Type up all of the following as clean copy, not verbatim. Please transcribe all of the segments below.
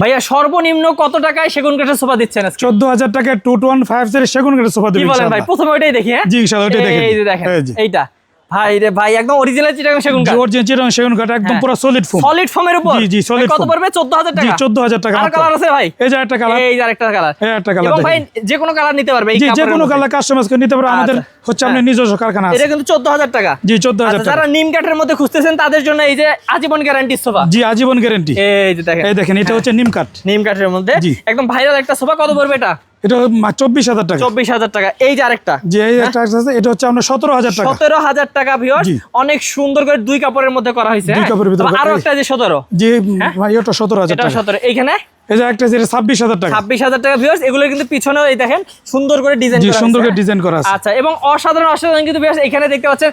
ভাইয়া সর্বনিম্ন কত টাকায় সেগুন কাঠের সোফা দিচ্ছেন আজকে? 14,000 টাকায় 2150 এর সেগুন কাঠের সোফা কি দিবেন বলেন ভাই? ইনশাআল্লাহ। প্রথমে ওইটাই দেখি। হ্যাঁ জি ইনশাআল্লাহ ওইটাই দেখেন। এই যে দেখেন এই জি। এইটা ভাই রে ভাই একদম অরিজিনাল চিটাগাং সেগুন কাঠ। অরিজিনাল চিটাগাং সেগুন কাঠ একদম পুরো সলিড ফোম। সলিড ফোমের উপর। জি জি সলিড কত ফোম। পড়বে? 14,000 টাকা। জি 14,000 টাকা। আর কালার আছে ভাই? এই যে একটা কালার। এই যে আরেকটা কালার। এই একটা কালার। এবং ভাই যে কোনো কালার নিতে পারবে এই জি যে কাপড়ের কোনো মধ্যে। কালার কাস্টমাইজ করে নিতে পারবে। আমাদের হচ্ছে আপনার নিজস্ব কারখানা আছে। এটা কিন্তু 14,000 টাকা। জি 14,000 টাকা। যারা নিম কাঠের মধ্যে খুঁজতেছেন তাদের জন্য এই যে আজীবন গ্যারান্টি সোফা। জি আজীবন গ্যারান্টি। এই যে দেখেন। এই দেখেন এটা হচ্ছে নিম কাঠ। নিম কাঠের মধ্যে জি। একদম ভাইরাল একটা সোফা। কত পড়বে এটা? এটা 24,000 টাকা। 24,000 টাকা। এই যে আরেকটা। জি এই একটা আছে এটা হচ্ছে আপনার 17,000 টাকা। 17,000 টাকা ভিউয়ার্স। জি। অনেক সুন্দর করে দুই কাপড়ের মধ্যে করা হয়েছে। দুই কাপড়ের ভিতরে আরো একটা যে 17। জি ভাই এটা 17,000 এটা টাকা। 17। এইখানে এই যে একটা আছে এটা 26,000 টাকা। 26,000 টাকা ভিউয়ার্স। এগুলো কিন্তু পিছনেও এই দেখেন সুন্দর করে ডিজাইন জি করা সুন্দর করে আছে। ডিজাইন করা আছে। আচ্ছা এবং অসাধারণ অসাধারণ কিন্তু ভিউয়ার্স এখানে দেখতে পাচ্ছেন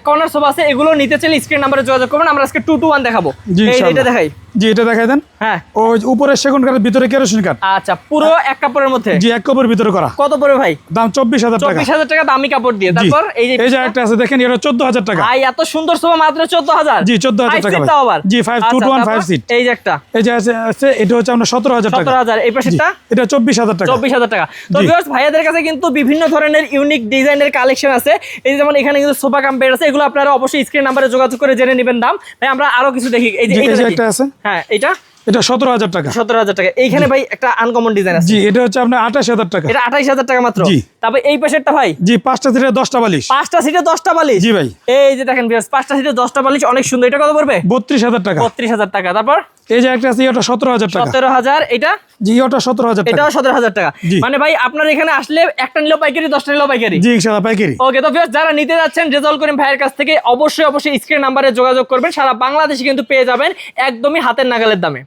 কর্নার সোফা আছে। এগুলো নিতে চাইলে স্ক্রিন নম্বরে যোগাযোগ করবেন। আমরা আজকে 2 to 1 দেখাবো। জি এই ইনশাআল্লাহ। এটা দেখাই। জি এটা দেখাই দেন। হ্যাঁ ওই উপরে সেগুন কাঠের ভিতরে কেরোসিন কাঠ। আচ্ছা পুরো এক কাপড়ের মধ্যে। জি এক কাপড়ের ভিতরে করা। কত পড়বে ভাই? দাম 24,000 টাকা। 24,000 টাকা দামি কাপড় দিয়ে। জি। তারপর এই যে এই যে একটা আছে দেখেন এটা 14,000 টাকা। ভাই এত সুন্দর সোফা মাত্র 14,000। জি 14,000 টাকা ভাই। তাও আবার। জি 5 2 আচ্ছা, to 1 তারপর 5 সিট। এই যে একটা এই যে আছে এটা হচ্ছে আপনার 17,000 টাকা। 17,000। এই জি, পাশেরটা এটা 24,000 টাকা। 24,000 টাকা। তো জি। ভিউয়ার্স ভাইয়াদের কাছে কিন্তু বিভিন্ন ধরনের ইউনিক ডিজাইনের কালেকশন আছে। এই যে যেমন এখানে কিন্তু সোফা কাম বেড আছে। এগুলো আপনারা অবশ্যই স্ক্রিন নাম্বারে যোগাযোগ করে জেনে নেবেন দাম। ভাই আমরা আরো কিছু দেখি। এই যে জি, এই এইটা যে দেখি। একটা আছে। হ্যাঁ এটা এটা 17,000 টাকা। 17,000 টাকা। এইখানে ভাই একটা আনকমন ডিজাইন আছে। জি এটা হচ্ছে আপনার 28,000 টাকা। এটা 28,000 টাকা মাত্র। জি। তারপর এই পাশেরটা ভাই জি 5টা সিটে 10টা বালিশ। 5টা সিটে 10টা বালিশ। জি ভাই। এই যে দেখেন ভিউয়ার্স 5টা সিটে 10টা বালিশ অনেক সুন্দর। এটা কত পড়বে? 32,000 টাকা। 32,000 টাকা। তারপর এই যে একটা আছে এটা 17,000 টাকা। 17,000। এটা জি ওটা 17,000 টাকা। এটাও 17,000 টাকা। জি। মানে ভাই আপনার এখানে আসলে একটা নিলেও পাইকারি 10টা নিলেও পাইকারি। জি ইনশাআল্লাহ পাইকারি। ওকে তো ভিউয়ার্স যারা নিতে যাচ্ছেন রেজাউল করিম ভাইয়ের কাছ থেকে অবশ্যই স্ক্রিন নাম্বারে যোগাযোগ করবেন। সারা বাংলাদেশে কিন্তু পেয়ে যাবেন একদমই হাতের নাগালের দামে।